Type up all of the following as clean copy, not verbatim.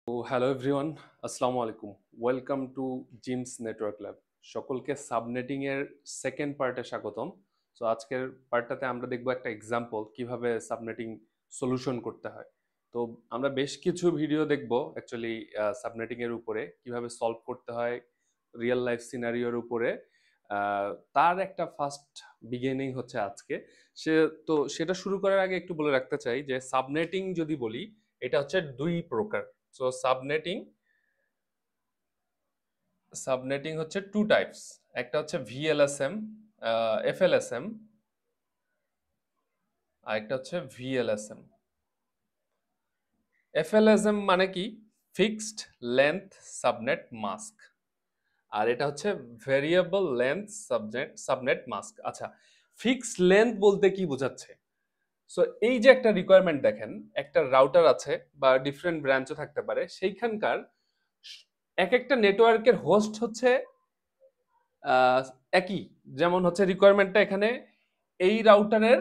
Hello everyone, আসসালামু আলাইকুম। Welcome to gems network lab. সকলকে সাবনেটিং এর সেকেন্ড পার্টে স্বাগতম। সো আজকের পার্টটাতে আমরা দেখব একটা এক্সাম্পল কিভাবে সাবনেটিং সলিউশন করতে হয়। তো আমরা বেশ কিছু ভিডিও দেখব অ্যাকচুয়ালি সাবনেটিং এর উপরে কিভাবে সলভ করতে হয় রিয়েল লাইফ সিনারিওর উপরে। তার একটা ফার্স্ট বিগিনিং হচ্ছে আজকে। সে সেটা শুরু করার আগে একটু বলে রাখতে চাই যে সাবনেটিং যদি বলি এটা হচ্ছে দুই প্রকার। সো সাবনেটিং হচ্ছে টু টাইপস। একটা হচ্ছে ভিএলএসএম, এফএলএসএম, আর একটা হচ্ছে ভিএলএসএম। এফএলএসএম মানে কি? Fixed length subnet mask. আর এটা হচ্ছে ভেরিয়েবল লেন্থ সাবনেট মাস্ক। আচ্ছা, ফিক্সড লেন্থ বলতে কি বোঝাচ্ছে? সো এই যে একটা রিকোয়ারমেন্ট দেখেন, একটা রাউটার আছে বা ডিফারেন্ট ব্রাঞ্চও থাকতে পারে, সেইখানকার এক একটা নেটওয়ার্কের হোস্ট হচ্ছে আহ, একই। যেমন হচ্ছে রিকোয়ারমেন্টটা এখানে এই রাউটারের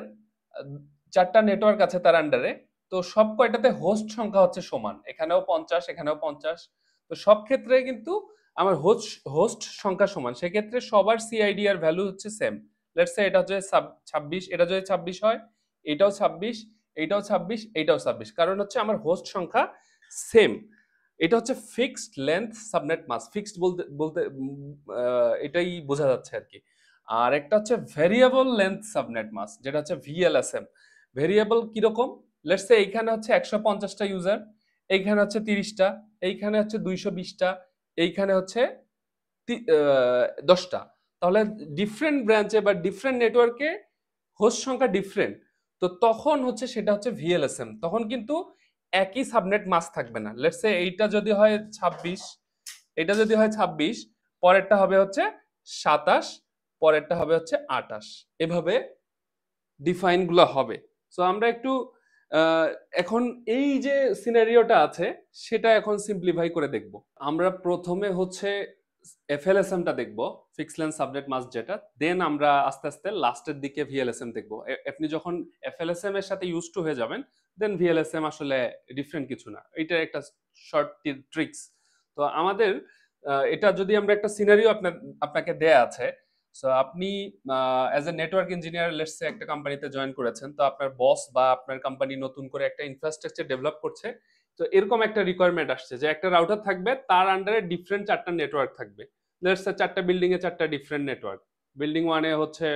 চারটা নেটওয়ার্ক আছে তার আন্ডারে। তো সব কয়টাতে হোস্ট সংখ্যা হচ্ছে সমান, এখানেও 50, এখানেও 50। তো সব ক্ষেত্রে কিন্তু আমার হোস্ট হোস্ট সংখ্যা সমান, সেক্ষেত্রে সবার সিআইডি আর ভ্যালু হচ্ছে সেম। লেটস সে এটা হচ্ছে 26, এটা যদি 26 হয়, এটাও 26, এইটাও 26, এইটাও 26, কারণ হচ্ছে আমার হোস্ট সংখ্যা সেম। এটা হচ্ছে fixed length subnet mask. Fixed বলতে বলতে এটাই বোঝা যাচ্ছে আর কি। আর একটা হচ্ছে ভেরিয়েবল লেন্থ সাবনেট মাস্ক, যেটা হচ্ছে ভিএলএসএম। ভেরিয়েবল কিরকম? লেটস সে এইখানে হচ্ছে 150টা ইউজার, এইখানে হচ্ছে 30টা, এইখানে হচ্ছে 220টা, এইখানে হচ্ছে 10টা। তাহলে ডিফারেন্ট ব্রাঞ্চে বা ডিফারেন্ট নেটওয়ার্কে হোস্ট সংখ্যা ডিফারেন্ট। তো তখন হচ্ছে সেটা হচ্ছে ভিএলএসএম। তখন কিন্তু একই সাবনেট মাস্ক থাকবে না। লেটস সে এইটা যদি হয় 26, এটা যদি হয় 26, পরেরটা হবে হচ্ছে 27, পরেরটা হবে হচ্ছে 28। এভাবে ডিফাইন গুলো হবে। সো আমরা একটু আহ, এখন এই যে সিনারিওটা আছে সেটা এখন সিম্পলিফাই করে দেখব। আমরা প্রথমে হচ্ছে এফএলএসএম টা দেখব, ফিক্সড লেন্থ সাবনেট মাস্ক যেটা। দেন আমরা আস্তে আস্তে লাস্টের দিকে ভিএলএসএম দেখব। আপনি যখন এফএলএসএম এর সাথে ইউজ টু হয়ে যাবেন, দেন ভিএলএসএম আসলে ডিফারেন্ট কিছু না, এটা একটা শর্ট ট্রিক্স। তো আমাদের এটা যদি আমরা একটা সিনারিও আপনাকে দেয়া আছে। সো আপনি as a network engineer let's say একটা কোম্পানিতে জয়েন করেছেন। তো আপনার বস বা আপনার কোম্পানি নতুন করে একটা ইনফ্রাস্ট্রাকচার ডেভেলপ করছে। তো এরকম একটা রিকোয়ারমেন্ট আসছে যে একটা রাউটার থাকবে, তার আন্ডারে ডিফারেন্ট চারটা নেটওয়ার্ক থাকবে। লেটস সে চারটা বিল্ডিং এ চারটা ডিফারেন্ট নেটওয়ার্ক। বিল্ডিং ওয়ানে হচ্ছে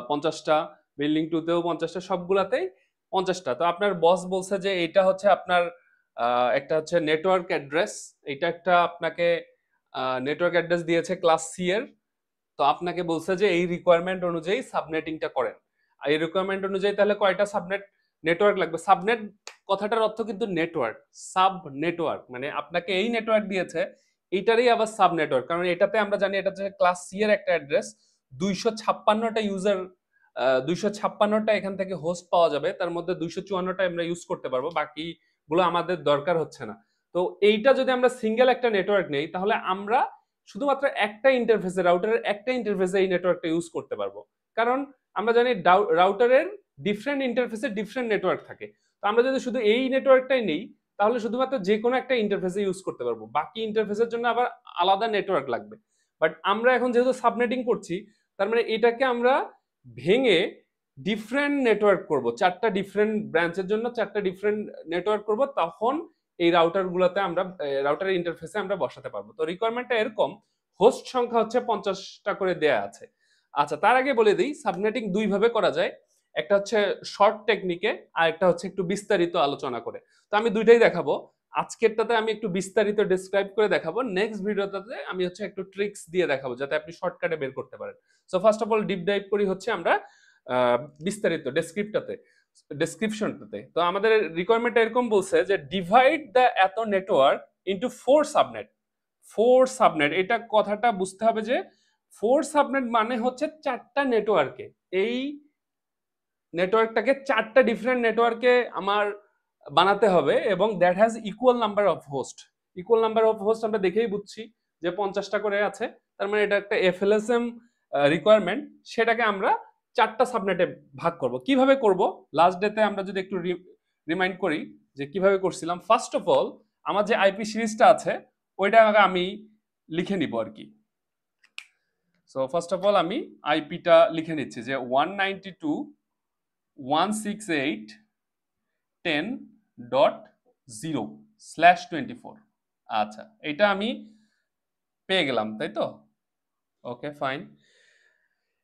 50টা, বিল্ডিং টু তেও 50টা, সবগুলাতেই 50টা। তো আপনার বস বলছে যে এটা হচ্ছে আপনার একটা হচ্ছে নেটওয়ার্ক অ্যাড্রেস, এটা একটা আপনাকে নেটওয়ার্ক অ্যাড্রেস দিয়েছে ক্লাস সি এর। তো আপনাকে বলছে যে এই রিকোয়ারমেন্ট অনুযায়ী সাবনেটিংটা করেন। আর এই রিকোয়ারমেন্ট অনুযায়ী তাহলে কয়টা সাবনেট নেটওয়ার্ক লাগবে? সাবনেট কথাটার অর্থ কিন্তু নেটওয়ার্ক। সাব নেটওয়ার্ক মানে আপনাকে এই নেটওয়ার্ক দিয়েছে, এইটারই আবার সাব নেটওয়ার্ক, কারণ এটাতে আমরা জানি এটা হচ্ছে ক্লাস সি এর একটা অ্যাড্রেস। 256টা ইউজার, 256টা এখান থেকে হোস্ট পাওয়া যাবে, তার মধ্যে 254টা আমরা ইউজ করতে পারবো, বাকিগুলো আমাদের দরকার হচ্ছে না। তো এইটা যদি আমরা সিঙ্গেল একটা নেটওয়ার্ক নেই, তাহলে আমরা শুধুমাত্র একটা ইন্টারফেসে, রাউটারের একটা ইন্টারফেসে এই নেটওয়ার্কটা ইউজ করতে পারবো। কারণ আমরা জানি রাউটারের ডিফারেন্ট ইন্টারফেসে ডিফারেন্ট নেটওয়ার্ক থাকে। তো আমরা যদি শুধু এই নেটওয়ার্কটাই নেই, তাহলে শুধুমাত্র যে কোনো একটা ইন্টারফেসে ইউজ করতে পারবো, বাকি ইন্টারফেসের জন্য আবার আলাদা নেটওয়ার্ক লাগবে। বাট আমরা এখন যেহেতু সাবনেটিং করছি, তার মানে এটাকে আমরা ভেঙে ডিফারেন্ট নেটওয়ার্ক করব, চারটা ডিফারেন্ট ব্রাঞ্চের জন্য চারটা ডিফারেন্ট নেটওয়ার্ক করব। তখন এই রাউটার গুলোতে আমরা রাউটারের ইন্টারফেসে আমরা বসাতে পারবো। তো রিকোয়ারমেন্টটা এরকম, হোস্ট সংখ্যা হচ্ছে 50টা করে দেয়া আছে। আচ্ছা, তার আগে বলে দিই সাবনেটিং দুই ভাবে করা যায়। একটা হচ্ছে শর্ট টেকনিকে, আর একটা হচ্ছে একটু বিস্তারিত আলোচনা করে। তো আমি দুইটাই দেখাবো। আজকেরটাতে আমি একটু বিস্তারিত ডেসক্রাইব করে দেখাবো, নেক্সট ভিডিওটাতে আমি হচ্ছে একটু ট্রিক্স দিয়ে দেখাবো যাতে আপনি শর্টকাটে বের করতে পারেন। So first of all deep dive করি হচ্ছে আমরা বিস্তারিত ডেসক্রিপশনটাতে। তো আমাদের রিকোয়ারমেন্ট এরকম বলছে যে ডিভাইড দ্য এত নেটওয়ার্ক ইনটু 4 সাবনেট। 4 সাবনেট, এটা কথাটা বুঝতে হবে যে 4 সাবনেট মানে হচ্ছে চারটা নেটওয়ার্কে, এই নেটওয়ার্কটাকে চারটা ডিফারেন্ট নেটওয়ার্কে আমার বানাতে হবে, এবং that has equal number of host. Equal number of host আমরা দেখেই বুঝছি যে 50টা করে আছে, তার মানে এটা একটা এফএলএসএম রিকোয়ারমেন্ট। সেটাকে আমরা চারটা সাবনেটে ভাগ করব। কিভাবে করব? লাস্ট ডেতে আমরা যদি একটু রিমাইন্ড করি যে কিভাবে করছিলাম। ফার্স্ট অফ অল আমার যে আইপি সিরিজটা আছে ওইটা আমি লিখে নিব আর কি। সো ফার্স্ট অফ অল আমি আইপিটা লিখে নিচ্ছি যে 192.168.10.0/24। আচ্ছা, এটা আমি পেয়ে গেলাম, তাই তো? Okay fine.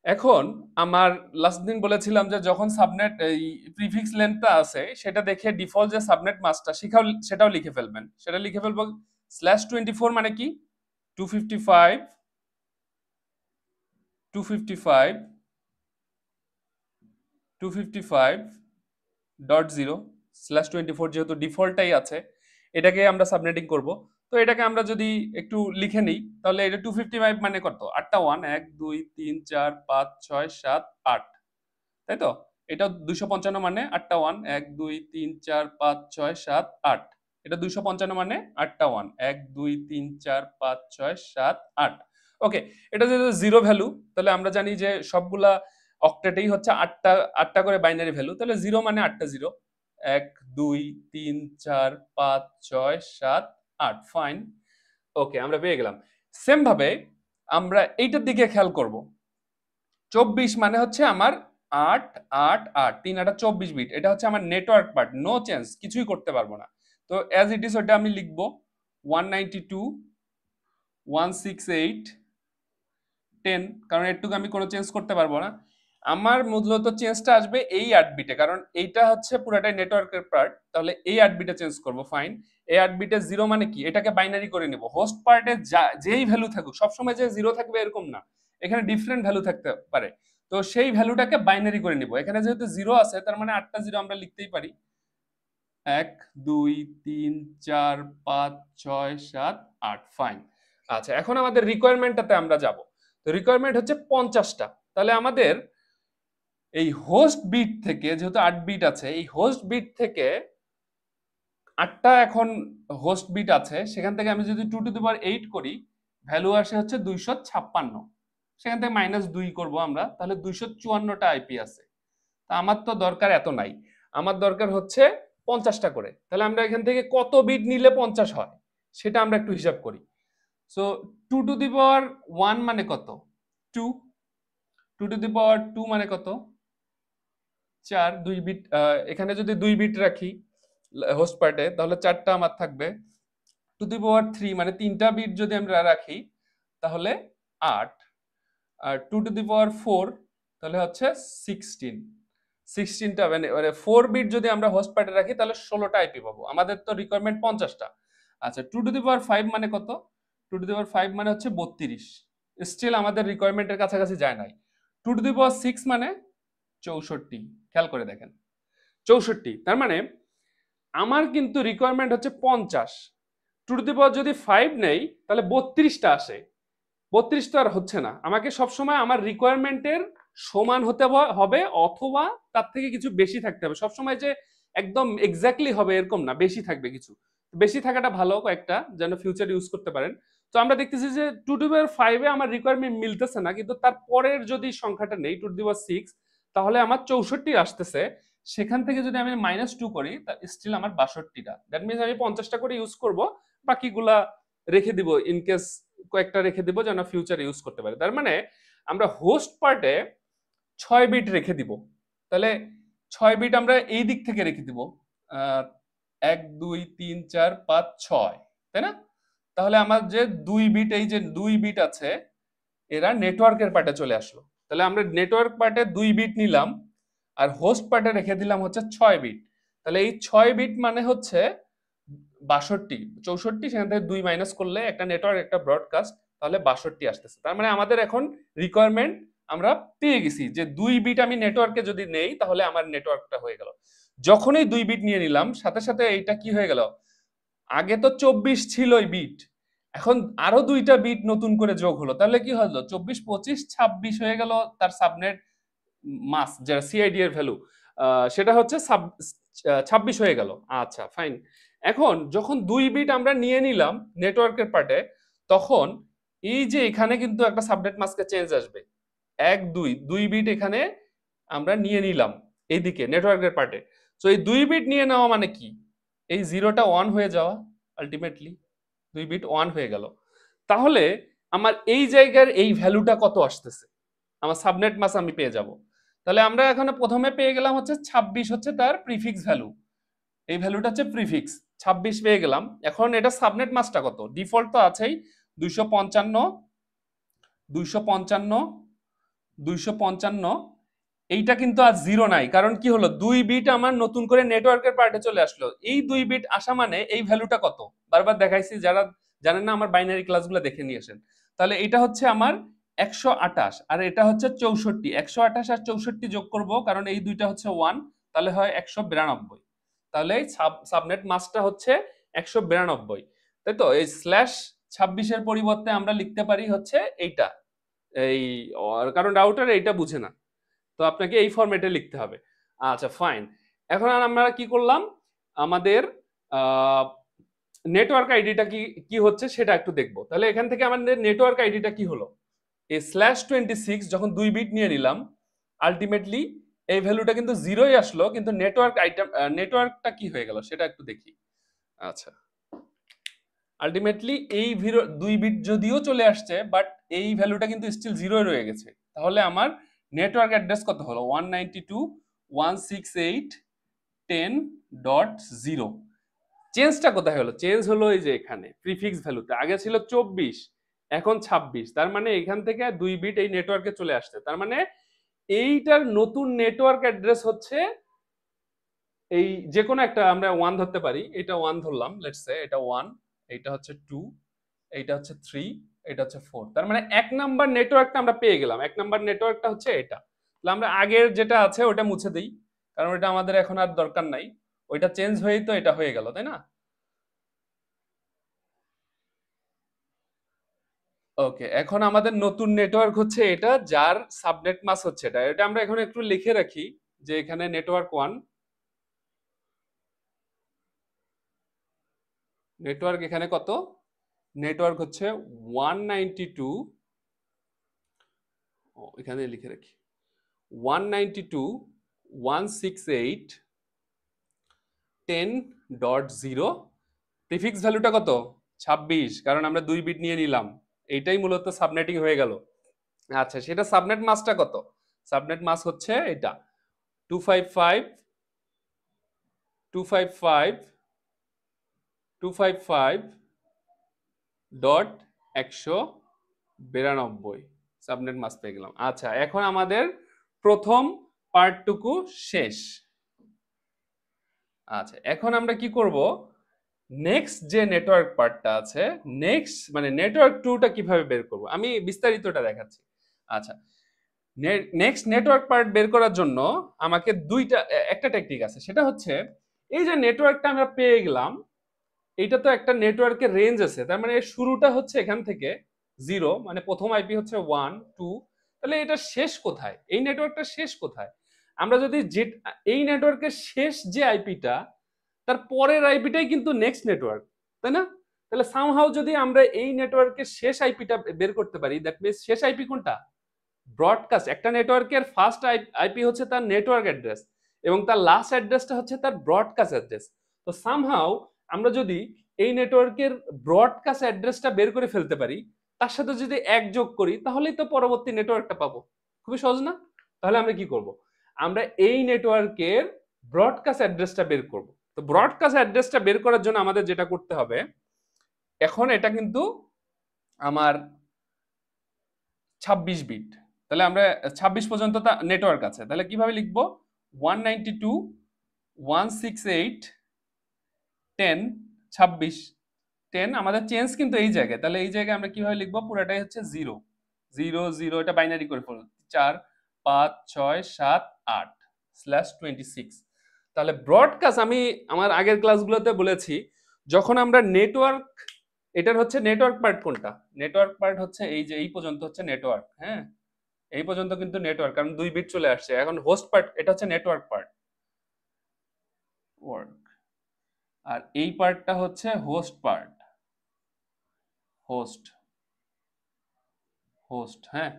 এখন আমার লাস্ট দিন বলেছিলাম যে যখন সাবনেট এই প্রিফিক্স লেন্থটা আছে সেটা দেখে ডিফল্ট যে সাবনেট মাস্কটা সেটাও লিখে ফেলবেন। সেটা লিখে ফেলবো /24 মানে কি 255 255 255.0/24 যেহেতু ডিফল্টটাই আছে এটাকে আমরা সাবনেটিং করব। তো এটাকে আমরা যদি একটু লিখে নিই তাহলে এটা 255 মানে কত? 8টা 1 1 2 3 4 5 6 7 8, তাই তো? এটা 255 মানে 8টা 1 1 2 3 4 5 6 7 8। এটা 255 মানে 8টা 1 1 2 3 4 5 6 7 8। ওকে, এটা যেহেতু জিরো ভ্যালু তাহলে আমরা জানি যে সবগুলা অক্টেটেই হচ্ছে 8টা করে বাইনারি ভ্যালু, তাহলে জিরো মানে 8টা জিরো। 1 2 3 4 5 6 7 8 ফাইন। ওকে, আমরা পেয়ে গেলাম। সেম ভাবে আমরা এইটার দিকে খেয়াল করব। 24 মানে হচ্ছে আমার 8 8 8 3 8 24 বিট। এটা হচ্ছে আমার নেটওয়ার্ক পার্ট, নো চেঞ্জ, কিছুই করতে পারবো না। তো অ্যাজ ইট ইজ ওটা আমি লিখবো 192.168.10, কারণ এটুকু আমি কোনো চেঞ্জ করতে পারবো না। আমার মূলত চেঞ্জটা আসবে এই 8 বিটে, কারণ এইটা হচ্ছে পুরাটাই নেটওয়ার্কের পার্ট, তাহলে এই 8 বিটে চেঞ্জ করব। ফাইন। এই 8 বিটে জিরো মানে কি? এটাকে বাইনারি করে নিব। হোস্ট পার্টে যেই ভ্যালু থাকুক সবসময় যে জিরো থাকবে এরকম না, এখানে ডিফারেন্ট ভ্যালু থাকতে পারে। তো সেই ভ্যালুটাকে বাইনারি করে নিব। এখানে যেহেতু জিরো আছে তার মানে 8টা জিরো আমরা লিখতেই পারি। 1 2 3 4 5 6 7 8 ফাইন। আচ্ছা, এখন আমাদের রিকোয়ারমেন্টটাতে আমরা যাব। তো রিকোয়ারমেন্ট হচ্ছে 50টা। তাহলে আমাদের এই হোস্ট বিট থেকে, যেহেতু 8 বিট আছে, এই হোস্ট বিট থেকে 8টা এখন হোস্ট বিট আছে, সেখান থেকে আমি যদি 2^8 করি ভ্যালু আসে হচ্ছে 256। সেখান থেকে -2 করব আমরা, তাহলে 254টা আইপি আছে। তা আমার তো দরকার এত নাই, আমার দরকার হচ্ছে 50টা করে। তাহলে আমরা এখান থেকে কত বিট নিলে 50 হয় সেটা আমরা একটু হিসাব করি। সো 2^1 মানে কত? 2। 2^2 মানে কত? 4। 2 বিট, এখানে যদি 2 বিট রাখি হোস্ট পার্টে তাহলে 4টা আমার থাকবে। 2^3 মানে 3টা বিট যদি আমরা রাখি তাহলে 8। আর 2^4 তাহলে হচ্ছে 16। 16টা মানে 4 বিট যদি আমরা হোস্ট পার্টে রাখি তাহলে 16টা আইপি পাবো। আমাদের তো রিকোয়ারমেন্ট 50টা। আচ্ছা, 2^5 মানে কত? 2^5 মানে হচ্ছে 32। স্টিল আমাদের রিকোয়ারমেন্টের কাছাকাছি যায় নাই। 2^6 মানে 64। খেয়াল করে দেখেন, 64। তার মানে আমার কিন্তু রিকোয়ারমেন্ট হচ্ছে 50। যদি 5 নেই তাহলে 32টা আসে। 32 তো আর হচ্ছে না। আমাকে সবসময় আমার রিকোয়ারমেন্টের সমান হতে হবে, অথবা তার থেকে কিছু বেশি থাকতে হবে। সবসময় যে একদম এক্স্যাক্টলি হবে এরকম না, বেশি থাকবে কিছু। বেশি থাকাটা ভালো, কয়েকটা যেন ফিউচার ইউজ করতে পারেন। তো আমরা দেখতেছি যে 2^5 আমার রিকোয়ারমেন্ট মিলতেছে না, কিন্তু তার পরের যদি সংখ্যাটা নেই 2^6 তাহলে আমার 64 আসতেছে। সেখান থেকে যদি আমি -2 করি তা স্টিল আমার 62টা। দ্যাট মিনস আমি 50টা করে ইউজ করব, বাকিগুলা রেখে দিব, ইন কেস কয়েকটা রেখে দিব যেন ফিউচার ইউজ করতে পারে। তার মানে আমরা হোস্ট পার্টে 6 বিট রেখে দিব। তাহলে 6 বিট আমরা এই দিক থেকে রেখে দিব 1 2 3 4 5 6, তাই না? তাহলে আমার যে 2 বিট, এই যে 2 বিট আছে এরা নেটওয়ার্কের পার্টে চলে আসলো। তাহলে আমরা নেটওয়ার্ক পার্টে 2 বিট নিলাম আর হোস্ট পার্টে রেখে দিলাম হচ্ছে 6 বিট। তাহলে এই 6 বিট মানে হচ্ছে 62। 64 সেখান থেকে 2 মাইনাস করলে একটা নেটওয়ার্ক একটা ব্রডকাস্ট, তাহলে 62 আসতেছে। তার মানে আমাদের এখন রিকোয়ারমেন্ট আমরা পেয়ে গেছি যে 2 বিট আমি নেটওয়ার্কে যদি নেই তাহলে আমার নেটওয়ার্কটা হয়ে গেল। যখনই 2 বিট নিয়ে নিলাম সাথে সাথে এইটা কি হয়ে গেল? আগে তো 24 ছিল এই বিট, এখন আরো 2টা বিট নতুন করে যোগ হলো, তাহলে কি হলো? 24 25 26 হয়ে গেল তার সাবনেট মাস, যেটা সিআইডি এর ভ্যালু, সেটা হচ্ছে 26 হয়ে গেল। আচ্ছা ফাইন। এখন যখন 2 বিট আমরা নিয়ে নিলাম নেটওয়ার্কের পার্টে, তখন এই যে এখানে কিন্তু একটা সাবনেট মাস্কে চেঞ্জ আসবে। 1 2 2 বিট এখানে আমরা নিয়ে নিলাম এইদিকে নেটওয়ার্কের পার্টে। সো এই 2 বিট নিয়ে নেওয়া মানে কি? এই জিরোটা 1 হয়ে যাওয়া, আলটিমেটলি 2 বিট 1 হয়ে গেল। তাহলে আমার এই জায়গার এই ভ্যালুটা কত আসতেছে, আমার সাবনেট মাস আমি পেয়ে যাব। তাহলে আমরা এখানে প্রথমে পেয়ে গেলাম হচ্ছে 26 হচ্ছে তার প্রিফিক্স ভ্যালু, এই ভ্যালুটা হচ্ছে প্রিফিক্স 26 পেয়ে গেলাম। এখন এটা সাবনেট মাসটা কত, ডিফল্ট তো আছেই 255 255 255। এইটা কিন্তু আর জিরো নাই, কারণ কি হলো 2 বিট আমার নতুন করে নেটওয়ার্কের পার্টে চলে আসলো। এই 2 বিট আসা মানে এই ভ্যালুটা কত, বারবার দেখাইছি, যারা জানেন না আমার বাইনারি ক্লাসগুলো দেখে নিয়ে আসেন। তাহলে এটা হচ্ছে আমার 128 আর এটা হচ্ছে 64, 128 আর 64 যোগ করব কারণ এই দুইটা হচ্ছে 1, তাহলে হয় 192। তাহলে এই সাবনেট মাসটা হচ্ছে 192, তাই তো। এই স্ল্যাশ 26 এর পরিবর্তে আমরা লিখতে পারি হচ্ছে এইটা, এই কারণ রাউটার এইটা বুঝে না, তো আপনাকে এই ফরম্যাটে লিখতে হবে। আচ্ছা ফাইন, এখন আর আমরা কি করলাম, আমাদের নেটওয়ার্ক আইডিটা কি কি হচ্ছে সেটা একটু দেখবো। তাহলে এখান থেকে আমাদের নেটওয়ার্ক আইডিটা কি হলো, এই /26 যখন 2 বিট নিয়ে নিলাম, আলটিমেটলি এই ভ্যালুটা কিন্তু জিরোই আসলো, কিন্তু নেটওয়ার্কটা কি হয়ে গেল সেটা একটু দেখি। আচ্ছা, আলটিমেটলি এই 2 বিট যদিও চলে আসছে, বাট এই ভ্যালুটা কিন্তু স্টিল জিরো রয়ে গেছে। তাহলে আমার নেটওয়ার্ক অ্যাড্রেস কত হলো, 192.168.10.0। চেঞ্জটা কোথায় হলো, চেঞ্জ হলো এই যে এখানে প্রিফিক্স ভ্যালুতে, আগে ছিল 24 এখন 26, তার মানে এখান থেকে 2 বিট এই নেটওয়ার্কে চলে আসছে। তার মানে এইটার নতুন নেটওয়ার্ক অ্যাড্রেস হচ্ছে এই যে কোনো একটা, আমরা 1 ধরতে পারি, এটা 1 ধরলাম, লেটস সে এটা 1, এইটা হচ্ছে 2, এইটা হচ্ছে 3, এটা হচ্ছে 4। তার মানে 1 নাম্বার নেটওয়ার্কটা আমরা পেয়ে গেলাম, 1 নাম্বার নেটওয়ার্কটা হচ্ছে এটা। তাহলে আমরা আগের যেটা আছে ওটা মুছে দেই, কারণ এটা আমাদের এখন আর দরকার নাই, ওইটা চেঞ্জ হয়েই তো এটা হয়ে গেল, তাই না। ওকে, এখন আমাদের নতুন নেটওয়ার্ক হচ্ছে এটা, যার সাবনেট মাস হচ্ছে এটা। এটা আমরা এখন একটু লিখে রাখি যে এখানে নেটওয়ার্ক 1, নেটওয়ার্ক এখানে কত, নেটওয়ার্ক হচ্ছে 192, এখানে লিখে রাখি 192.168.10.0। প্রিফিক্স ভ্যালুটা কত, 26, কারণ আমরা 2 বিট নিয়ে নিলাম, এইটাই মূলত সাবনেটিং হয়ে গেল। আচ্ছা, সেটা সাবনেট মাসটা কত, সাবনেট মাস হচ্ছে এটা 255 255 255.192 সাবনেট মাস পেয়ে গেলাম। আচ্ছা, এখন আমাদের প্রথম পার্টটুকু শেষ। আচ্ছা, এখন আমরা কি করব, নেক্সট যে নেটওয়ার্ক পার্টটা আছে, নেক্সট মানে নেটওয়ার্ক 2টা কিভাবে বের করব আমি বিস্তারিতটা দেখাচ্ছি। আচ্ছা, নেক্সট নেটওয়ার্ক পার্ট বের করার জন্য আমাকে একটা টেকনিক আছে, সেটা হচ্ছে এই যে নেটওয়ার্কটা আমরা পেয়ে গেলাম, এইটা তো একটা নেটওয়ার্কের রেঞ্জ আছে, তার মানে এর শুরুটা হচ্ছে এখান থেকে 0, মানে প্রথম আইপি হচ্ছে 1 2, তাহলে এটা শেষ কোথায়, এই নেটওয়ার্কটা শেষ কোথায়। আমরা যদি এই নেটওয়ার্কের শেষ যে আইপিটা, তার পরের আইপিটাই কিন্তু নেক্সট নেটওয়ার্ক, তাই না। তাহলে সামহাউ যদি আমরা এই নেটওয়ার্কের শেষ আইপিটা বের করতে পারি, দ্যাট মিনস শেষ আইপি কোনটা, ব্রডকাস্ট। একটা নেটওয়ার্কের ফার্স্ট আইপি হচ্ছে তার নেটওয়ার্ক অ্যাড্রেস, এবং তার লাস্ট অ্যাড্রেসটা হচ্ছে তার ব্রডকাস্ট অ্যাড্রেস। তো সামহাউ আমরা যদি এই নেটওয়ার্কের ব্রডকাস্ট অ্যাড্রেসটা বের করে ফেলতে পারি, তার সাথে যদি এক যোগ করি, তাহলেই তো পরবর্তী নেটওয়ার্কটা পাবো। খুবই সহজ না। তাহলে আমরা কি করব, আমরা এই নেটওয়ার্কের ব্রডকাস্ট অ্যাড্রেসটা বের করব। তো ব্রডকাস্ট অ্যাড্রেসটা বের করার জন্য আমাদের যেটা করতে হবে, এখন এটা কিন্তু আমার 26 বিট, তাহলে আমরা 26 পর্যন্ত নেটওয়ার্ক আছে, তাহলে কিভাবে লিখবো, 192.168.10.26, 10 আমাদের চেঞ্জ কিন্তু এই জায়গায়, তাহলে এই জায়গায় আমরা কিভাবে লিখবো, পুরোটাই হচ্ছে 0 0 0, এটা বাইনারি করে ফেলো, 4 5 6 7 8/26। তাহলে ব্রডকাস্ট আমি আমার আগের ক্লাসগুলোতে বলেছি, যখন আমরা নেটওয়ার্ক, এটার হচ্ছে নেটওয়ার্ক পার্ট কোনটা, নেটওয়ার্ক পার্ট হচ্ছে এই যে এই পর্যন্ত হচ্ছে নেটওয়ার্ক, হ্যাঁ এই পর্যন্ত কিন্তু নেটওয়ার্ক, কারণ 2 বিট চলে আসছে। এখন হোস্ট পার্ট, এটা হচ্ছে নেটওয়ার্ক পার্ট ওয়ার্ক, আর এই পার্টটা হচ্ছে হোস্ট পার্ট, হোস্ট হোস্ট হ্যাঁ।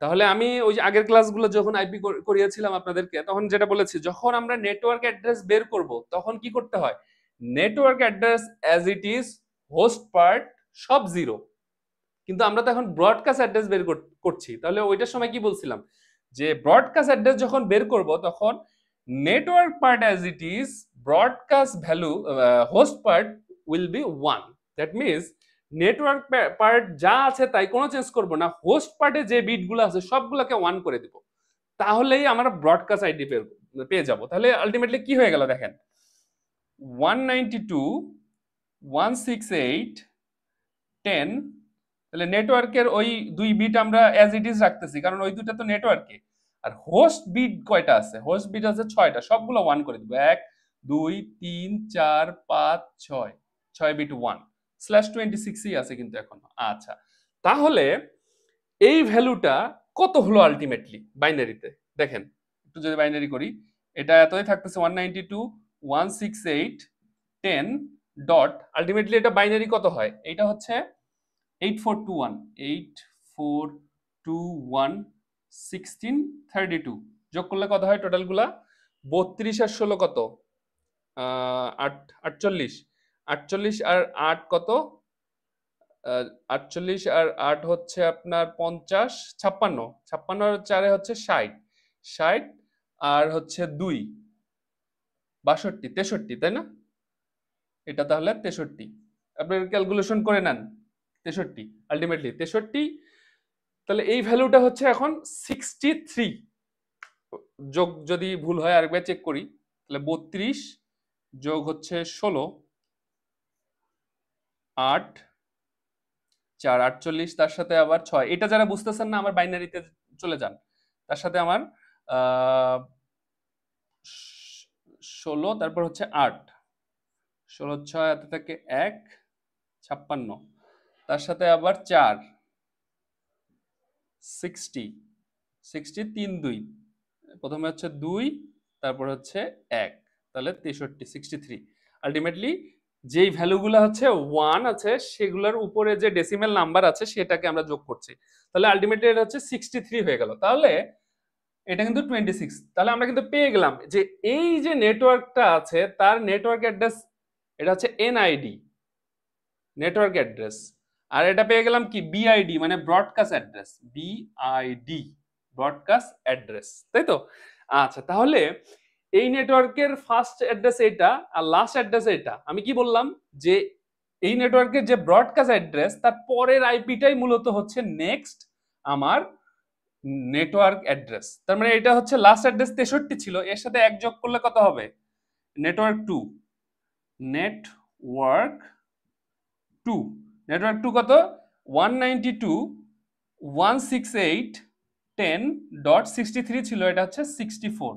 তাহলে আমি ওই যে আগের ক্লাসগুলো যখন আইপি করিয়েছিলাম আপনাদেরকে, তখন যেটা বলেছি, যখন আমরা নেটওয়ার্ক অ্যাড্রেস বের করব, তখন কি করতে হয়, network address as it is, host part সব 0, কিন্তু আমরা তো এখন ব্রডকাস্ট অ্যাড্রেস বের করছি। তাহলে ওইটার সময় কি বলছিলাম যে ব্রডকাস্ট অ্যাড্রেস যখন বের করব তখন network part as it is, broadcast value host part will be 1। That means network part যা আছে তাই কোনো চেঞ্জ করব না, হোস্ট পার্টে যে বিটগুলো আছে সবগুলোকে 1 করে দিব, তাহলেই আমরা ব্রডকাস্ট আইডি পেয়ে যাব। তাহলে আলটিমেটলি কি হয়ে গেল দেখেন, 192.168.10, তাহলে নেটওয়ার্কের ওই 2 বিট আমরা অ্যাজ ইট ইজ রাখতেছি কারণ ওই দুটো তো নেটওয়ার্কে। আর হোস্ট বিট কয়টা আছে? হোস্ট বিট আছে 6টা, সবগুলো 1 করে দিব। 1 2 3 4 5 6, 6 বিট 1 /26ই আছে কিন্তু এখন। আচ্ছা, তাহলে এই ভ্যালুটা কত হলো আলটিমেটলি বাইনারিতে? দেখেন একটু যদি বাইনারি করি, এটা এতই থাকতেছে 192.168.10 ডট, আলটিমেটলি এটা বাইনারি কত হয়? এটা হচ্ছে 8421 যোগ করলে কত হয় টোটালগুলা? 32 আর 16 কত? 48, 48 আর 8 কত? 48 আর 8 হচ্ছে আপনার 50, 56, 56 আর 4 হচ্ছে 60, 60 আর হচ্ছে 2 62, 63, তাই না? এটা তাহলে 63, আপনি ক্যালকুলেশন করে নেন। 63 আলটিমেটলি 63, তাহলে এই ভ্যালুটা হচ্ছে এখন 63। যোগ যদি ভুল হয় আরেকবার চেক করি, তাহলে 32 যোগ হচ্ছে 16, 8 4 48, তার সাথে আবার 6। এটা যারা বুঝতেছেন না আমার বাইনারিতে চলে যান, তার সাথে আমার 16, তারপর হচ্ছে 8, 16 6 এত থেকে 1 56, তার সাথে আবার 4 60, 60 3 2, প্রথমে হচ্ছে 2 তারপর হচ্ছে 1, তাহলে 63, 63। আলটিমেটলি যেই ভ্যালুগুলো হচ্ছে 1 আছে সেগুলোর উপরে যে ডেসিমেল নাম্বার আছে সেটাকে আমরা যোগ করছি, তাহলে আলটিমেটলি এটা হচ্ছে 63 হয়ে গেল। তাহলে এটা কিন্তু 26। তাহলে আমরা কিন্তু পেয়ে গেলাম যে এই যে নেটওয়ার্কটা আছে তার নেটওয়ার্ক অ্যাড্রেস, এটা হচ্ছে এনআইডি নেটওয়ার্ক অ্যাড্রেস, আর এটা পেয়ে গেলাম কি বিআইডি মানে broadcast address, BID broadcast address, তাই তো? আচ্ছা, তাহলে এই নেটওয়ার্কের ফার্স্ট অ্যাড্রেস এটা আর লাস্ট অ্যাড্রেস এটা। আমি কি বললাম যে এই নেটওয়ার্কের যে ব্রডকাস্ট অ্যাড্রেস তার পরের আইপিটাই মূলত হচ্ছে নেক্সট আমার নেটওয়ার্ক অ্যাড্রেস। তার মানে এটা হচ্ছে লাস্ট অ্যাড্রেস 63 ছিল, এর সাথে এক যোগ করলে কত হবে? নেটওয়ার্ক 2, নেটওয়ার্ক 2, নেটওয়ার্ক 2 কত? 192.168.10.63 ছিল, এটা হচ্ছে 64।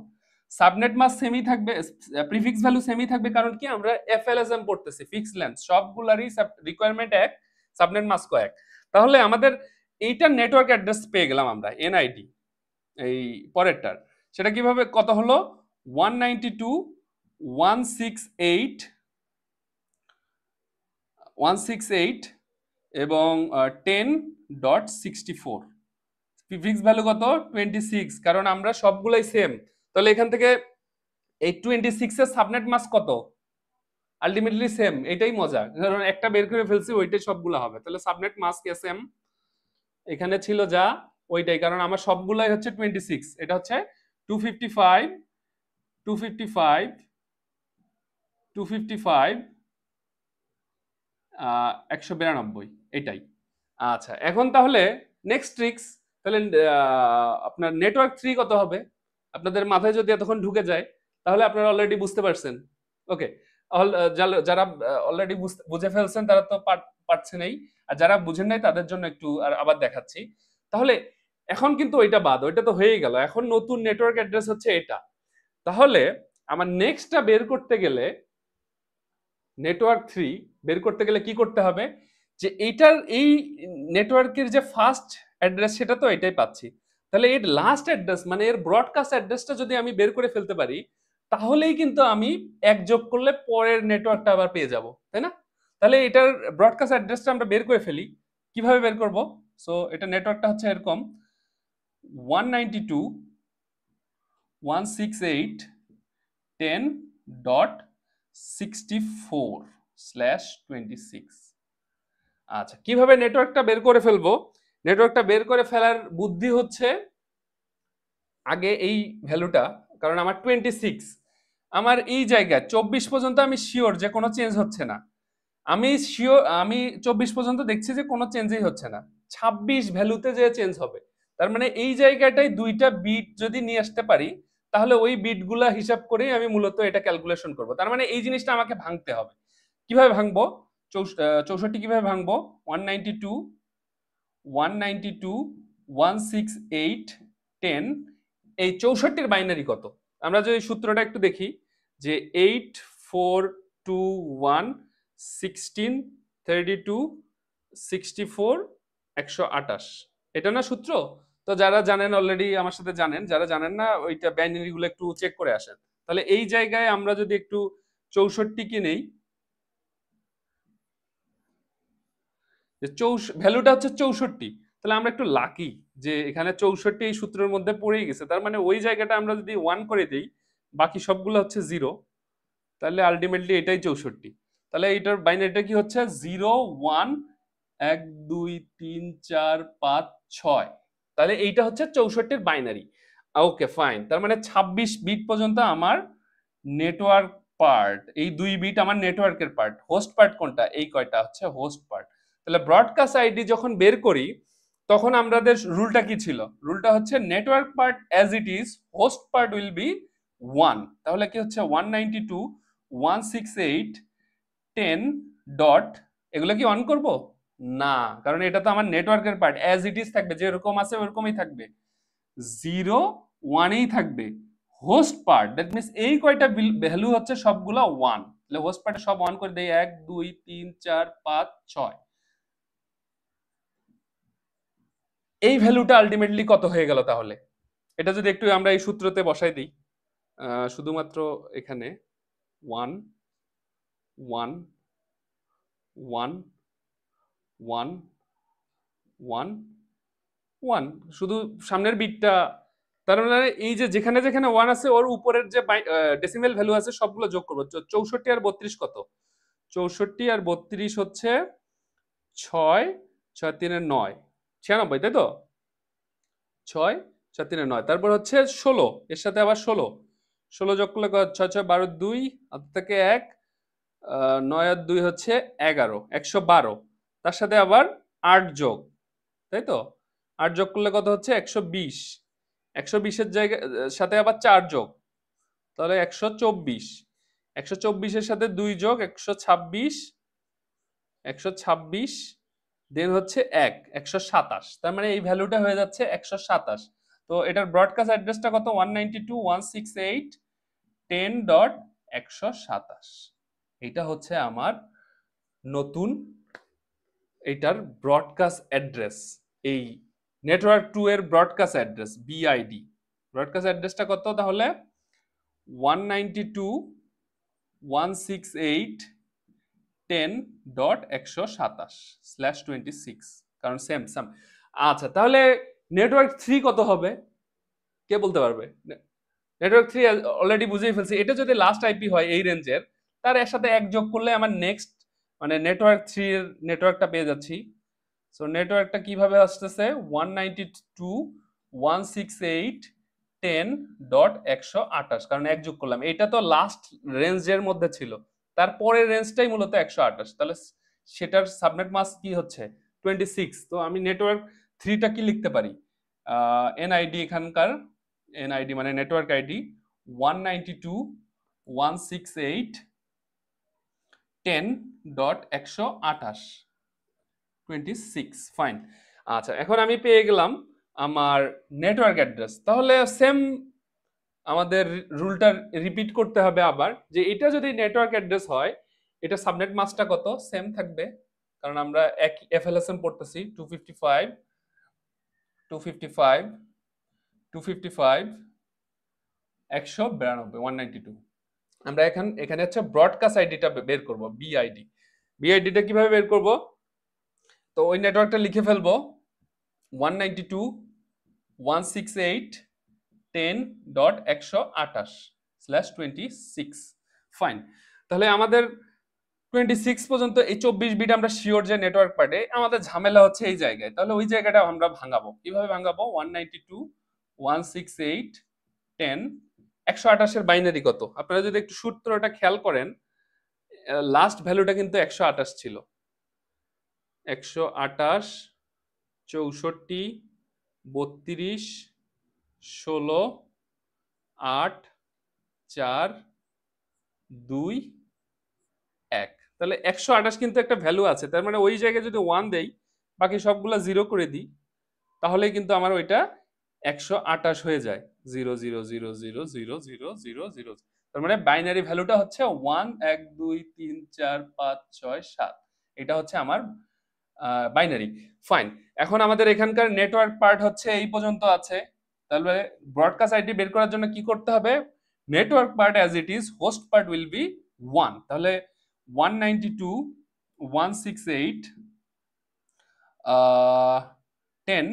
সাবনেট মাস্ক সেমই থাকবে, প্রিফিক্স ভ্যালু সেমই থাকবে, কারণ কি আমরা এফএলএসএম পড়তেছি, ফিক্স লেন্থ সবগুলারই রিকোয়ারমেন্ট এক, সাবনেট মাস্কও এক। তাহলে আমাদের এইটার নেটওয়ার্ক অ্যাড্রেস পেয়ে গেলাম আমরা এনআইডি। এই পরেরটার সেটা কিভাবে কত হলো? 192.168 এবং 10.64, প্রিফিক্স ভ্যালু কত? 26, কারণ আমরা সবগুলাই সেম। তাহলে এখান থেকে এই 26 এর সাবনেট মাস্ক কত? আলটিমেটলি সেম, এটাই মজা, কারণ একটা বের করে ফেলছি ওইটাই সবগুলো হবে। তাহলে সাবনেট মাস্ক এসএম এখানে ছিল যা ওইটাই, কারণ আমার সবগুলাই হচ্ছে 26, এটা হচ্ছে 255 255 255 192, এটাই। আচ্ছা, এখন তাহলে নেক্সট ট্রিক্স, তাহলে আপনার নেটওয়ার্ক 3 কত হবে? আপনাদের মাথায় যদি এতক্ষণ ঢুকে যায় তাহলে আপনারা অলরেডি বুঝতে পারছেন। ওকে, যারা অলরেডি বুঝে ফেলছেন তারা তো পারছেনই, আর যারা বুঝেন নাই তাদের জন্য একটু আবার দেখাচ্ছি। তাহলে এখন কিন্তু ওইটা বাদ, ওইটা তো হয়েই গেল, এখন নতুন নেটওয়ার্ক অ্যাড্রেস হচ্ছে এটা। তাহলে আমার নেক্সটটা বের করতে গেলে, নেটওয়ার্ক 3 বের করতে গেলে কি করতে হবে? যে এইটার এই নেটওয়ার্কের যে ফার্স্ট অ্যাড্রেস সেটা তো এটাই পাচ্ছি, তাহলে এর লাস্ট অ্যাড্রেস মানে এর ব্রডকাস্ট অ্যাড্রেসটা যদি আমি বের করে ফেলতে পারি তাহলেই কিন্তু আমি এক যোগ করলে পরের নেটওয়ার্কটা আবার পেয়ে যাব, তাই না? তাহলে এটার ব্রডকাস্ট অ্যাড্রেসটা আমরা বের করে ফেলি। কিভাবে বের করব? সো এটা নেটওয়ার্কটা হচ্ছে এরকম 192.168.10.63 64/26। আচ্ছা, কিভাবে নেটওয়ার্কটা বের করে ফেলবো? নেটওয়ার্কটা বের করে ফেলার বুদ্ধি হচ্ছে আগে এই ভ্যালুটা, কারণ আমার 26, আমার এই জায়গায় 24 পর্যন্ত আমি শিওর যে কোনো চেঞ্জ হচ্ছে না। আমি 24 পর্যন্ত দেখছি যে কোনো চেঞ্জই হচ্ছে না, 26 ভ্যালুতে যে চেঞ্জ হবে। তার মানে এই জায়গাটায় দুইটা বিট যদি নিয়ে আসতে পারি, তাহলে ওই বিটগুলা হিসাব করেই আমি মূলত এটা ক্যালকুলেশন করব। তার মানে এই জিনিসটা আমাকে ভাঙতে হবে। কিভাবে ভাঙবো? 64 কিভাবে ভাঙবো? 192, 192, 168, 10, এই 64-র বাইনারি কত? আমরা যদি সূত্রটা একটু দেখি, যে 8, 4, 2, 1, 16, 32, 64, 128, এটা না সূত্র? তো যারা জানেন অলরেডি আমার সাথে জানেন, যারা জানেন না ওইটা বাইনারি গুলো একটু চেক করে আসেন। তাহলে এই জায়গায় আমরা যদি একটু 64 কে নেই, যে ভ্যালুটা হচ্ছে 64, তাহলে আমরা একটু লাকি যে এখানে 64 এই সূত্রের মধ্যে পড়েই গেছে। তার মানে ওই জায়গাটা আমরা যদি 1 করে দেই, বাকি সবগুলো হচ্ছে 0, তাহলে আলটিমেটলি এটাই 64। তাহলে এটার বাইনারিটা কি হচ্ছে? 0, 1, 1, 2, 3, 4, 5, 6। তাহলে এইটা হচ্ছে 64-র বাইনারি। Okay fine. তার মানে 26 বিট পর্যন্ত আমার নেটওয়ার্ক পার্ট, এই 2 বিট আমার নেটওয়ার্কের পার্ট। হোস্ট পার্ট কোনটা? এই কয়টা হচ্ছে হোস্ট পার্ট। তাহলে ব্রডকাস্ট আইডি যখন বের করি, তখন আমাদের রুলটা কি ছিল? রুলটা হচ্ছে network part as it is, host part will be 1। তাহলে কি হচ্ছে 192, 168, 10 ডট, এগুলো কি অন করব? না, কারণ এটা তো আমার নেটওয়ার্কের পার্ট, অ্যাজ ইট ইজ থাকবে, যেরকম আছে ওরকমই থাকবে, 0, 1এই থাকবে। হোস্ট পার্ট, দ্যাট মিনস এই কয়টা ভ্যালু হচ্ছে সবগুলো 1। তাহলে হোস্ট পার্টে সব 1 করে দেই, 1, 2, 3, 4, 5, 6। এই ভ্যালুটা আলটিমেটলি কত হয়ে গেল তাহলে? এটা যদি একটু আমরা এই সূত্রতে বসাই দিই, শুধুমাত্র এখানে 1, 1, 1, 1, 1, 1, শুধু সামনের বিটটা। তার মানে এই যে যেখানে যেখানে 1 আছে ওর উপরের যে ডেসিমেল ভ্যালু আছে সবগুলো যোগ করবো। 64 আর 32 কত? 64 আর 32 হচ্ছে 6, 6 3 9, 96, তাই তো? 6, 6 3 9, তারপর হচ্ছে 16, এর সাথে আবার 16 যোগ করলে 6 6 12, 2 হাত থেকে 1, 9 আর 2 হচ্ছে 11, 112, তার সাথে আবার 8 যোগ, তাই তো? 8 যোগ করলে কত হচ্ছে? 120, 120-এর জায়গায় সাথে আবার 4 যোগ, তাহলে 124, 124-এর সাথে 2 যোগ 126, 126 দেন হচ্ছে 127। তার মানে এই ভ্যালুটা হয়ে যাচ্ছে 127। তো এটার ব্রডকাস্ট অ্যাড্রেসটা কত? 192.168.10.127। এটা হচ্ছে আমার নতুন এটার ব্রডকাস্ট অ্যাড্রেস। এই নেটওয়ার্ক 2 এর ব্রডকাস্ট অ্যাড্রেস, বিআইডি ব্রডকাস্ট অ্যাড্রেসটা কত তাহলে? 192.168.10.127/26, কারণ সেম সেম। আচ্ছা, তাহলে নেটওয়ার্ক 3 কত হবে? কে বলতে পারবে? নেটওয়ার্ক 3 অলরেডি বুঝেই ফেলছি, এটা যদি লাস্ট আইপি হয় এই রেঞ্জের, তার এর সাথে এক যোগ করলে আমার নেক্সট মানে নেটওয়ার্ক 3 এর নেটওয়ার্কটা পেয়ে যাচ্ছি। সো নেটওয়ার্কটা কিভাবে আসতেছে? 192.168.10.128, কারণ এক যোগ করলাম, এটা তো লাস্ট রেঞ্জের মধ্যে ছিল, তারপরের রেঞ্জটাই মূলত 128। তাহলে সেটার সাবনেট মাস্ক কি হচ্ছে? 26। তো আমি নেটওয়ার্ক 3টা কি লিখতে পারি? এনআইডি, এখানকার এনআইডি মানে নেটওয়ার্ক আইডি 192.168.10.128, ফাইন। আচ্ছা, এখন আমি পেয়ে গেলাম আমার নেটওয়ার্ক অ্যাড্রেস। তাহলে সেম আমাদের রুলটা রিপিট করতে হবে আবার, যে এটা যদি নেটওয়ার্ক অ্যাড্রেস হয়, এটা সাবনেট মাস্কটা কত? সেম থাকবে, কারণ আমরা এক এফএলএসএম পড়তেছি। 255, 255, 255, 192, 192। আমরা এখানে হচ্ছে ব্রডকাস্ট আইডিটা বের করব, বিআইডি। বিআইডিটা কিভাবে বের করব? তো ওই নেটওয়ার্কটা লিখে ফেলবো, 192.168.10.128/26, ফাইন। তাহলে আমাদের 26 পর্যন্ত এই 24 বিট আমরা শিওর যে নেটওয়ার্ক পার্টে, আমাদের ঝামেলা হচ্ছে এই জায়গায়। তাহলে ওই জায়গাটা আমরা ভাঙাবো কিভাবে? ভাঙাবো 192 168 10 128 এর বাইনারি কত? আপনারা যদি একটু সূত্রটা খেয়াল করেন, লাস্ট ভ্যালুটা কিন্তু 128 ছিল। 128 64 32 16 8 4 2 1। তাহলে 128 কিন্তু একটা ভ্যালু আছে, তার মানে ওই জায়গায় যদি 1 দেই, বাকি সবগুলা 0 করে দিই, তাহলে কিন্তু আমার ওইটা 128 হয়ে যায়। 0 0 0 0 0 0 0 0। তার মানে বাইনারি ভ্যালুটা হচ্ছে 1 1 2 3 4 5 6 7। এটা হচ্ছে আমার বাইনারি। ফাইন। এখন আমাদের এখানকার নেটওয়ার্ক পার্ট হচ্ছে এই পর্যন্ত আছে। তাহলে ব্রডকাস্ট আইডি বের করার জন্য কি করতে হবে? Network part as it is, host part will be 1। তাহলে 192 168 10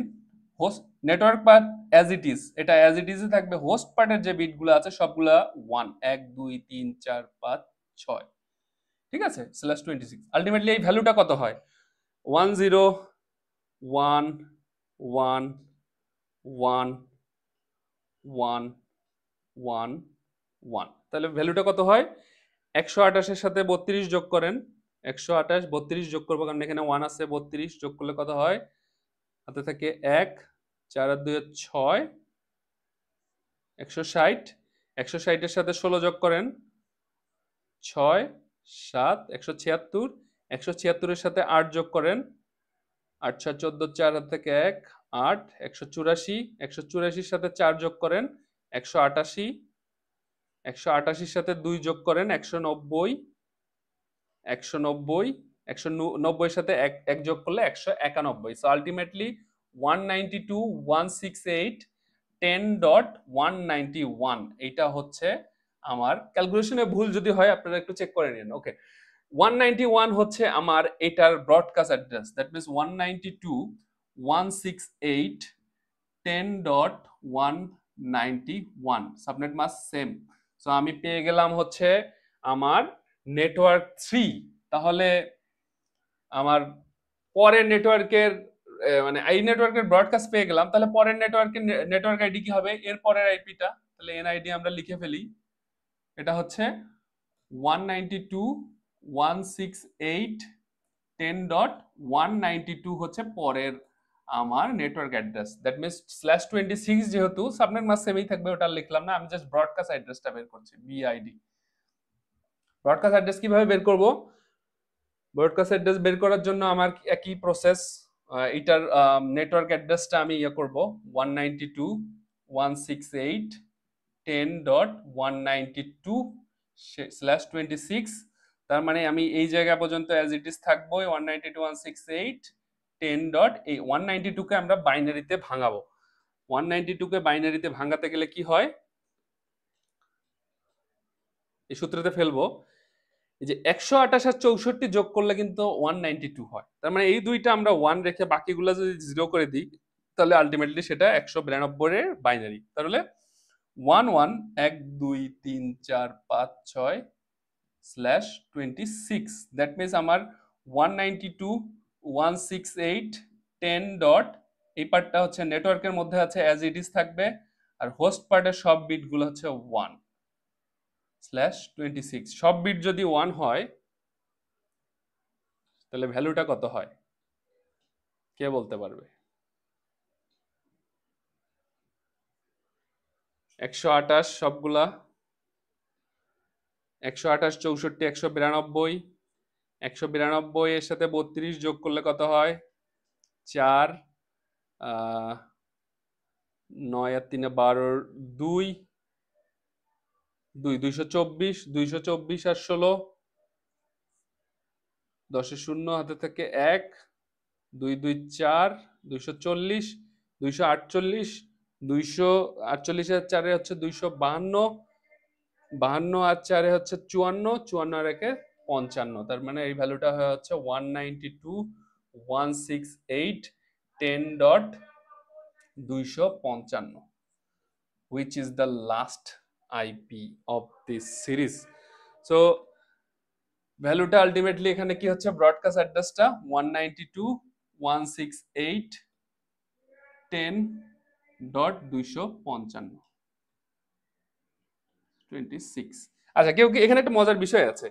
host network part as it is, এটা অ্যাজ ইট ইজই থাকবে। হোস্ট পার্টের যে বিটগুলো আছে সবগুলা 1 1 2 3 4 5 6, ঠিক আছে, /26। আলটিমেটলি এই ভ্যালুটা কত হয়? 1 0 1 1 1 1 1 1। তাহলে ভ্যালুটা কত হয়? 128 এর সাথে 32 যোগ করেন। 128 32 যোগ করবো কারণ এখানে 1 আছে, 32 যোগ করলে কত হয়? হাতে থাকে 1 4 আর 2 6 160। 160 এর সাথে 16 যোগ করেন, 6 7 176। 176 এর সাথে 8 যোগ করেন, 8 6 14 4 হাত থেকে 1 8 184। 184 সাথে 4 যোগ করেন, 188। 188 সাথে 2 যোগ করেন, 190। 190 190 এর সাথে 1 যোগ করলে 191। So ultimately 192 168 10.191। এটা হচ্ছে আমার ক্যালকুলেশনে ভুল যদি হয় আপনারা একটু চেক করে নিন। ওকে, 191 হচ্ছে আমার এটার broadcast address. That means 192 168 10.191। Subnet mask same. So আমি পেয়ে গেলাম হচ্ছে আমার নেটওয়ার্ক 3। তাহলে আমার পরের নেটওয়ার্কের মানে এই নেটওয়ার্কের ব্রডকাস্ট পেয়ে গেলাম, তাহলে পরের নেটওয়ার্কের নেটওয়ার্ক আইডি কি হবে? এর পরের আইপিটা, তাহলে এনআইডি আমরা লিখে ফেলি। এটা হচ্ছে 192 168 10.192 হচ্ছে পরের আমার নেটওয়ার্ক অ্যাড্রেস। দ্যাট মিনস /26 যেহেতু সাবনেট মাস্ক সেমই থাকবে, ওটা লিখলাম না, আমি জাস্ট ব্রডকাস্ট অ্যাড্রেসটা বের করছি, বিআইডি। ব্রডকাস্ট অ্যাড্রেস কিভাবে বের করব? ব্রডকাস্ট অ্যাড্রেস বের করার জন্য আমার একই প্রসেস। এটার নেটওয়ার্ক অ্যাড্রেসটা আমি ইয়ে করব 192 168 10.192/26। তার মানে আমি এই জায়গা পর্যন্ত অ্যাজ ইট ইজ থাকবো 192 168 10. এই 192 কে আমরা বাইনারিতে ভাঙাবো। 192 কে বাইনারিতে ভাঙাতে গেলে কি হয়? এই সূত্রতে ফেলবো। এই যে 128 আর 64 যোগ করলে কিন্তু 192 হয়। তার মানে এই দুইটা আমরা 1 রেখে বাকিগুলো যদি 0 করে দিই, তাহলে আলটিমেটলি সেটা 192 এর বাইনারি। তাহলে 1 1 1 2 3 4 5 6/26। দ্যাট মিনস আমার 192 168 10. এই পার্টটা হচ্ছে নেটওয়ার্কের মধ্যে আছে, অ্যাজ ইট ইজ থাকবে। আর হোস্ট পার্টের সব বিটগুলো হচ্ছে 1/26। সব বিট যদি 1 হয় তাহলে ভ্যালুটা কত হয়? কে বলতে পারবে? 128 সবগুলা, 128 64 192। 192 এর সাথে 32 যোগ করলে কত হয়? 4 9 আর 3 12 2 224। 224 আর 16 10 শূন্য হাতে থেকে 1 2 2 4 240 248। 248 আর 4 হচ্ছে 252। 52 আর 4 হচ্ছে 54। 54 আর 1 55। তার মানে এই ভ্যালুটা হচ্ছে 192 168 10.255, which is the last IP of this series. So ভ্যালুটা আলটিমেটলি এখানে কি হচ্ছে, ব্রডকাস্ট অ্যাড্রেসটা 192.168.10.255 26। আচ্ছা, কেউ কি এখানে একটা মজার বিষয় আছে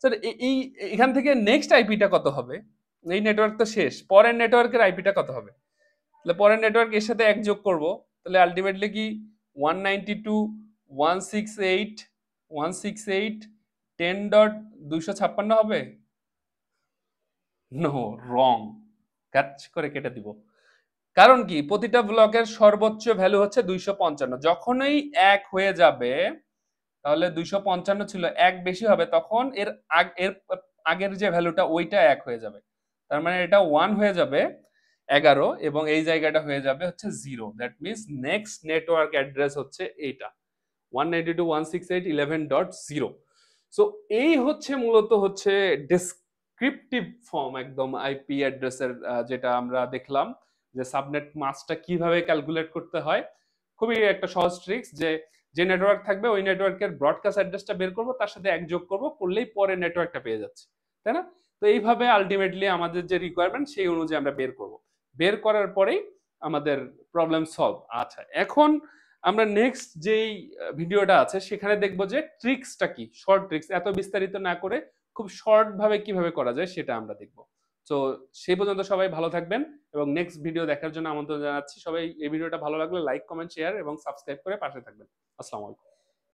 স্যার, এই এখান থেকে নেক্সট আইপিটা কত হবে? এই নেটওয়ার্ক তো শেষ, পরের নেটওয়ার্কের আইপিটা কত হবে? তাহলে পরের নেটওয়ার্ক এর সাথে এক যোগ করব, তাহলে আলটিমেটলি কি 192.168.10.256 হবে? নো, রং। কাচ করে কেটে দিব। কারণ কি, প্রতিটা ব্লকের সর্বোচ্চ ভ্যালু হচ্ছে 255। যখনই এক হয়ে যাবে, তাহলে 255 ছিল, এক বেশি হবে, তখন এর আগের যে ভ্যালুটা ওইটা এক হয়ে যাবে। তার মানে এটা 1 হয়ে যাবে 11, এবং এই জায়গাটা হয়ে যাবে হচ্ছে 0। That means next network address হচ্ছে এইটা 192.168.11.0। সো এই হচ্ছে মূলত হচ্ছে ডেসক্রিপটিভ ফর্ম একদম আইপি অ্যাড্রেসের, যেটা আমরা দেখলাম যে সাবনেট মাস্কটা কিভাবে ক্যালকুলেট করতে হয়। খুবই একটা সহজ ট্রিক্স, যে নেটওয়ার্ক থাকবে ওই নেটওয়ার্কের ব্রডকাস্ট অ্যাড্রেসটা বের করব, তার সাথে এক যোগ করব, করলেই পরে নেটওয়ার্কটা পেয়ে যাচ্ছে, তাই না? তো এইভাবে আলটিমেটলি আমাদের যে রিকোয়ারমেন্ট সেই অনুযায়ী আমরা বের করব, বের করার পরেই আমাদের প্রবলেম সলভ। আচ্ছা, এখন আমরা নেক্সট যেই ভিডিওটা আছে সেখানে দেখবো যে ট্রিক্সটা কি, শর্ট ট্রিক্স, এত বিস্তারিত না করে খুব শর্ট ভাবে কিভাবে করা যায় সেটা আমরা দেখবো। তো সেই পর্যন্ত সবাই ভালো থাকবেন, এবং নেক্সট ভিডিও দেখার জন্য আমন্ত্রণ জানাচ্ছি। সবাই এই ভিডিওটা ভালো লাগলে লাইক, কমেন্ট, শেয়ার এবং সাবস্ক্রাইব করে পাশে থাকবেন। আসসালামু আলাইকুম।